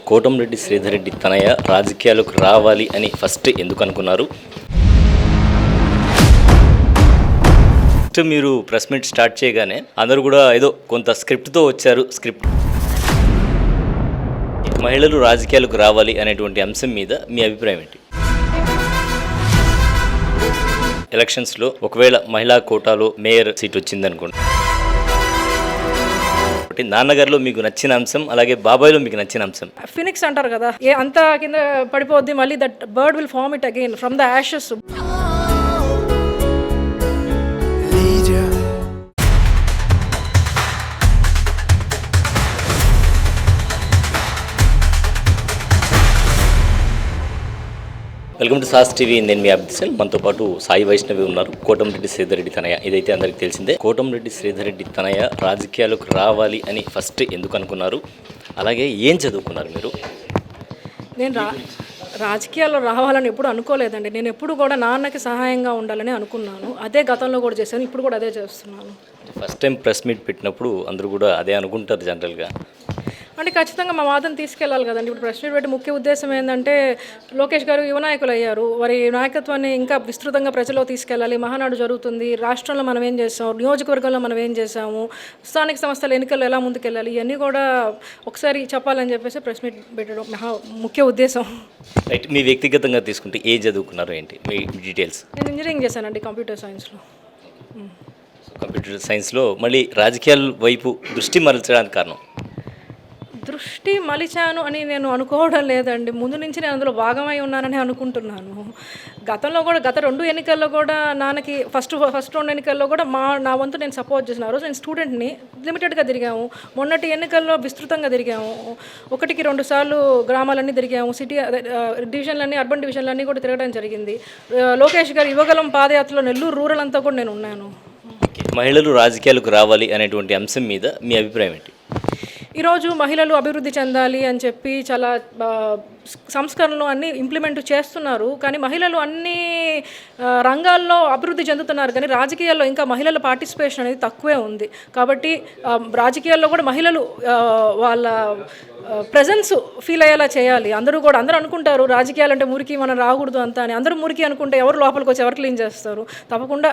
కోటంరెడ్డి శ్రీధర్ రెడ్డి తనయ రాజకీయాలకు రావాలి అని ఫస్ట్ ఎందుకు అనుకున్నారు? ఫస్ట్ మీరు ప్రెస్ మీట్ స్టార్ట్ చేయగానే అందరూ కూడా ఏదో కొంత స్క్రిప్ట్తో వచ్చారు. స్క్రిప్ట్ మహిళలు రాజకీయాలకు రావాలి అనేటువంటి అంశం మీద మీ అభిప్రాయం ఏంటి? ఎలక్షన్స్లో ఒకవేళ మహిళా కోటాలో మేయర్ సీట్ వచ్చిందనుకోండి, నాన్నగారిలో మీకు నచ్చిన అంశం, అలాగే బాబాయ్లో మీకు నచ్చిన అంశం. ఫినిక్స్ అంటారు కదా, అంతా కింద పడిపోద్ది, మళ్ళీ that bird will form it again from the ashes. Welcome to సాస్ టీవీ. నేను మీ అబ్దిసల్. మనతో పాటు సాయి వైష్ణవి ఉన్నారు. కోటంరెడ్డి శ్రీధర్ రెడ్డి తనయ, ఇదైతే అందరికీ తెలిసిందే. కోటంరెడ్డి శ్రీధర్ రెడ్డి తనయ రాజకీయాలకు రావాలి అని ఫస్ట్ ఎందుకు అనుకున్నారు? అలాగే ఏం చదువుకున్నారు మీరు? నేను రాజకీయాల్లో రావాలని ఎప్పుడు అనుకోలేదండి. నేను ఎప్పుడు కూడా నాన్నకి సహాయంగా ఉండాలని అనుకున్నాను. అదే గతంలో కూడా చేశాను, ఇప్పుడు కూడా అదే చేస్తున్నాను. ఫస్ట్ టైం ప్రెస్ మీట్ పెట్టినప్పుడు అందరూ కూడా అదే అనుకుంటారు జనరల్గా. అంటే ఖచ్చితంగా మా వాదన తీసుకెళ్ళాలి కదండి. ఇప్పుడు ప్రెస్ మీట్ పెట్టి ముఖ్య ఉద్దేశం ఏంటంటే, లోకేష్ గారు యువ నాయకులు అయ్యారు, వారి నాయకత్వాన్ని ఇంకా విస్తృతంగా ప్రజల్లో తీసుకెళ్ళాలి. మహానాడు జరుగుతుంది, రాష్ట్రంలో మనం ఏం చేసాము, నియోజకవర్గంలో మనం ఏం చేసాము, స్థానిక సంస్థల ఎన్నికల్లో ఎలా ముందుకెళ్ళాలి, ఇవన్నీ కూడా ఒకసారి చెప్పాలని చెప్పేసి ప్రెస్ మీట్ పెట్టడం ముఖ్య ఉద్దేశం. రైట్. మీ వ్యక్తిగతంగా తీసుకుంటే ఏం చదువుకున్నారు, ఏంటి మీ డీటెయిల్స్? నేను ఇంజనీరింగ్ చేశానండి, కంప్యూటర్ సైన్స్లో. కంప్యూటర్ సైన్స్లో మళ్ళీ రాజకీయాల వైపు దృష్టి మరల్చడానికి కారణం? దృష్టి మలిచాను అని నేను అనుకోవడం లేదండి. ముందు నుంచి నేను అందులో భాగమై ఉన్నానని అనుకుంటున్నాను. గతంలో కూడా గత 2 ఎన్నికల్లో కూడా నాన్నకి ఫస్ట్ 2 ఎన్నికల్లో కూడా నా వంతు నేను సపోర్ట్ చేసిన. ఆ రోజు నేను స్టూడెంట్ని, లిమిటెడ్గా తిరిగాము. మొన్నటి ఎన్నికల్లో విస్తృతంగా తిరిగాము. 1కి 2 సార్లు గ్రామాలన్నీ తిరిగాము. సిటీ డివిజన్లన్నీ, అర్బన్ డివిజన్లన్నీ కూడా తిరగడం జరిగింది. లోకేష్ గారు యువగలం పాదయాత్రలో నెల్లూరు రూరల్ అంతా కూడా నేను ఉన్నాను. మహిళలు రాజకీయాలకు రావాలి అనేటువంటి అంశం మీద మీ అభిప్రాయం ఏంటి? ఈరోజు మహిళలు అభివృద్ధి చెందాలి అని చెప్పి చాలా సంస్కరణలు అన్నీ ఇంప్లిమెంట్ చేస్తున్నారు. కానీ మహిళలు అన్ని రంగాల్లో అభివృద్ధి చెందుతున్నారు, కానీ రాజకీయాల్లో ఇంకా మహిళల పార్టిసిపేషన్ అనేది తక్కువే ఉంది. కాబట్టి రాజకీయాల్లో కూడా మహిళలు వాళ్ళ ప్రెజెన్స్ ఫీల్ అయ్యేలా చేయాలి. అందరూ అనుకుంటారు రాజకీయాలంటే మురికి, మనం రాకూడదు అంతా అని. అందరూ మురికి అనుకుంటే ఎవరు లోపలికి వచ్చి ఎవరు క్లీన్ చేస్తారు? తప్పకుండా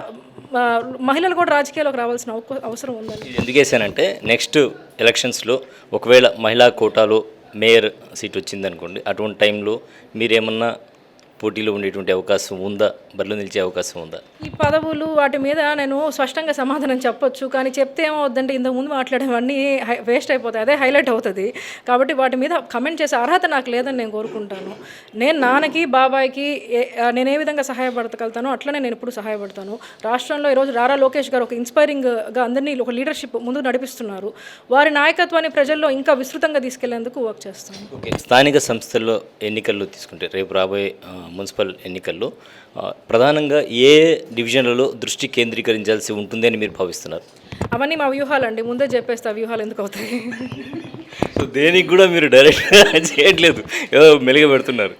మహిళలు కూడా రాజకీయాల్లోకి రావాల్సిన అవసరం ఉందండి. ఎందుకు వేసానంటే, నెక్స్ట్ ఎలక్షన్స్లో ఒకవేళ మహిళా కోటాలో మేయర్ సీట్ వచ్చిందనుకోండి, అటువంటి టైంలో మీరేమన్నా పోటీలో ఉండేటువంటి అవకాశం ఉందా? బరిలో నిలిచే అవకాశం ఉందా? ఈ పదవులు వాటి మీద నేను స్పష్టంగా సమాధానం చెప్పొచ్చు, కానీ చెప్తే ఏమవుద్దంటే ఇంతకుముందు మాట్లాడేవన్నీ వేస్ట్ అయిపోతాయి, అదే హైలైట్ అవుతుంది. కాబట్టి వాటి మీద కమెంట్ చేసే అర్హత నాకు లేదని నేను కోరుకుంటాను. నేను నాన్నకి, బాబాయ్కి నేను ఏ విధంగా సహాయపడగలుగుతానో అట్లనే నేను ఎప్పుడు సహాయపడతాను. రాష్ట్రంలో ఈరోజు రారా లోకేష్ గారు ఒక ఇన్స్పైరింగ్గా అందరినీ ఒక లీడర్షిప్ ముందుకు నడిపిస్తున్నారు. వారి నాయకత్వాన్ని ప్రజల్లో ఇంకా విస్తృతంగా తీసుకెళ్లేందుకు వర్క్ చేస్తాను. ఓకే. స్థానిక సంస్థల్లో ఎన్నికల్లో తీసుకుంటే, రేపు రాబోయే మున్సిపల్ ఎన్నికల్లో ప్రధానంగా ఏ డివిజన్లలో దృష్టి కేంద్రీకరించాల్సి ఉంటుంది అని మీరు భావిస్తున్నారు? అవన్నీ మా వ్యూహాలండి, ముందే చెప్పేస్తే ఆ వ్యూహాలు ఎందుకు అవుతాయి? సో దేనికి కూడా మీరు డైరెక్ట్గా చేయట్లేదు, ఏదో మెలుగ పెడుతున్నారు.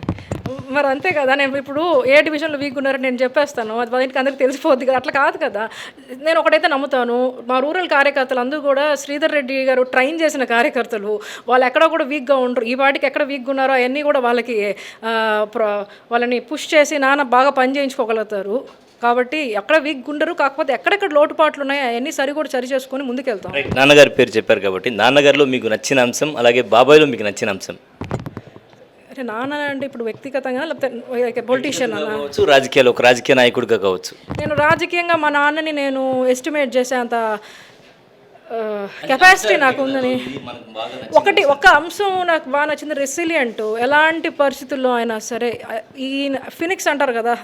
మరి అంతే కదా, నేను ఇప్పుడు ఏ డివిజన్లో వీక్ ఉన్నారని నేను చెప్పేస్తాను, అది బయటకి అందరికి తెలిసిపోద్ది కదా. అట్లా కాదు కదా. నేను ఒకటైతే నమ్ముతాను, మా రూరల్ కార్యకర్తలు అందరూ కూడా శ్రీధర్ రెడ్డి గారు ట్రైన్ చేసిన కార్యకర్తలు. వాళ్ళు ఎక్కడ కూడా వీక్గా ఉండరు. ఈ వాటికి ఎక్కడ వీక్గా ఉన్నారో అవన్నీ కూడా వాళ్ళని పుష్ చేసి నాన్న బాగా పని చేయించుకోగలుగుతారు. కాబట్టి ఎక్కడ వీక్ ఉండరు. కాకపోతే ఎక్కడెక్కడ లోటుపాట్లు ఉన్నాయో అవన్నీ సరి చేసుకొని ముందుకెళ్తాం. నాన్నగారి పేరు చెప్పారు కాబట్టి, నాన్నగారిలో మీకు నచ్చిన అంశం, అలాగే బాబాయ్లో మీకు నచ్చిన అంశం? అంటే నాన్న అంటే ఇప్పుడు వ్యక్తిగతంగా, లేకపోతే పొలిటీషియన్ కావచ్చు, రాజకీయాలు ఒక రాజకీయ నాయకుడిగా కావచ్చు. నేను రాజకీయంగా మా నాన్నని నేను ఎస్టిమేట్ చేసేంత కెపాసిటీ నాకు ఉందని. ఒక అంశం నాకు బాగా నచ్చింది, రెసిలియంట్. ఎలాంటి పరిస్థితుల్లో అయినా సరే, ఈ ఫినిక్స్ అంటారు కదా,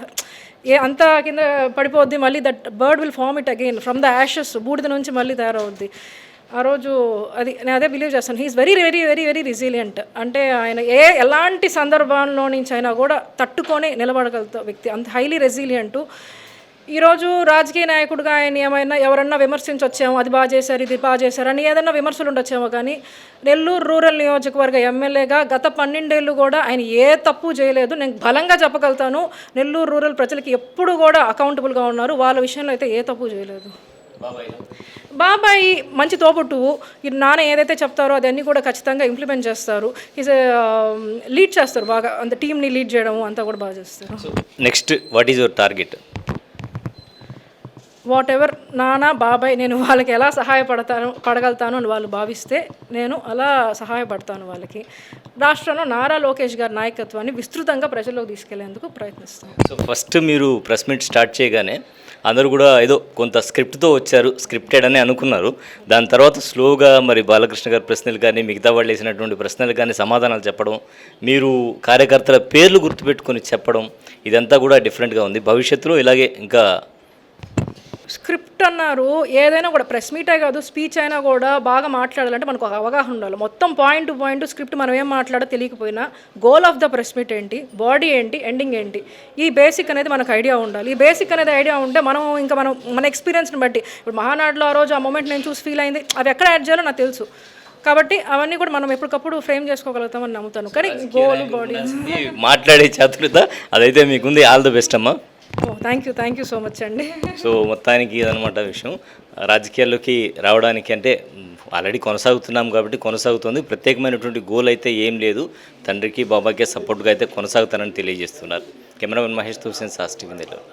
అంతా కింద పడిపోద్ది, మళ్ళీ that bird will form it again from the ashes. బూడిద నుంచి మళ్ళీ తయారవుద్ది. ఆ రోజు నేను అదే బిలీవ్ చేస్తాను. He is very very very very resilient. అంటే ఆయన ఎలాంటి సందర్భంలో నుంచి అయినా కూడా తట్టుకొని నిలబడగలుగుతా వ్యక్తి, అంత హైలీ రెసిలియంటు. ఈరోజు రాజకీయ నాయకుడిగా ఆయన ఎవరన్నా విమర్శించొచ్చేమో, అది బాగా చేశారు, ఇది బాగా చేశారు అని ఏదన్నా విమర్శలు ఉండొచ్చేమో, కానీ నెల్లూరు రూరల్ నియోజకవర్గ ఎమ్మెల్యేగా గత 12 ఏళ్ళు కూడా ఆయన ఏ తప్పు చేయలేదు. నేను బలంగా చెప్పగలుగుతాను, నెల్లూరు రూరల్ ప్రజలకి ఎప్పుడు కూడా అకౌంటబుల్గా ఉన్నారు. వాళ్ళ విషయంలో అయితే ఏ తప్పు చేయలేదు. బాబాయ్ మంచి తోబుట్టువు. ఈ నాన్న ఏదైతే చెప్తారో అదన్నీ కూడా ఖచ్చితంగా ఇంప్లిమెంట్ చేస్తారు. ఈజ్ లీడ్ చేస్తారు బాగా, అంత టీమ్ని లీడ్ చేయడం అంతా కూడా బాగా చేస్తారు. Next what is your target? What ever నాన్న బాబాయ్ నేను వాళ్ళకి ఎలా పడగలుగుతాను అని వాళ్ళు భావిస్తే నేను అలా సహాయపడతాను వాళ్ళకి. రాష్ట్రంలో నారా లోకేష్ గారి నాయకత్వాన్ని విస్తృతంగా ప్రజల్లోకి తీసుకెళ్లేందుకు ప్రయత్నిస్తాను. సో ఫస్ట్ మీరు ప్రెస్ మీట్ స్టార్ట్ చేయగానే అందరూ కూడా ఏదో కొంత స్క్రిప్ట్తో వచ్చారు, స్క్రిప్టెడ్ అని అనుకున్నారు. దాని తర్వాత స్లోగా మరి బాలకృష్ణ గారి ప్రశ్నలు కానీ మిగతా వాళ్ళు వేసినటువంటి ప్రశ్నలు కానీ సమాధానాలు చెప్పడం, మీరు కార్యకర్తల పేర్లు గుర్తుపెట్టుకొని చెప్పడం, ఇదంతా కూడా డిఫరెంట్గా ఉంది. భవిష్యత్తులో ఇలాగే ఇంకా స్క్రిప్ట్ అన్నారు, ఏదైనా కూడా ప్రెస్ మీటే కాదు స్పీచ్ అయినా కూడా బాగా మాట్లాడాలంటే మనకు ఒక అవగాహన ఉండాలి. మొత్తం పాయింట్ టు పాయింట్ స్క్రిప్ట్ మనం ఏం మాట్లాడో తెలియకపోయినా goal of the press meet ఏంటి, బాడీ ఏంటి, ఎండింగ్ ఏంటి, ఈ బేసిక్ అనేది మనకు ఐడియా ఉండాలి. ఈ బేసిక్ అనేది ఐడియా ఉంటే మనం మన ఎక్స్పీరియన్స్ని బట్టి, ఇప్పుడు మహానాడులో ఆ రోజు ఆ మూమెంట్ నేను చూసి ఫీల్ అయింది, అవి ఎక్కడ యాడ్ చేయాలో నాకు తెలుసు. కాబట్టి అవన్నీ కూడా మనం ఎప్పటికప్పుడు ఫ్రేమ్ చేసుకోగలుగుతామని నమ్ముతాను. కానీ గోల్ బాడీ మాట్లాడే చాతుర్యత అదైతే మీకుంది. ఆల్ ది బెస్ట్ అమ్మా. థ్యాంక్ యూ సో మచ్ అండి. సో మొత్తానికి ఇదనమాట విషయం. రాజకీయాల్లోకి రావడానికి అంటే ఆల్రెడీ కొనసాగుతున్నాం కాబట్టి కొనసాగుతుంది. ప్రత్యేకమైనటువంటి గోల్ అయితే ఏం లేదు. తండ్రికి బాబాకే సపోర్ట్గా అయితే కొనసాగుతానని తెలియజేస్తున్నారు. కెమెరామెన్ మహేష్ తో సాస్ టీవీ నెల్లూరు.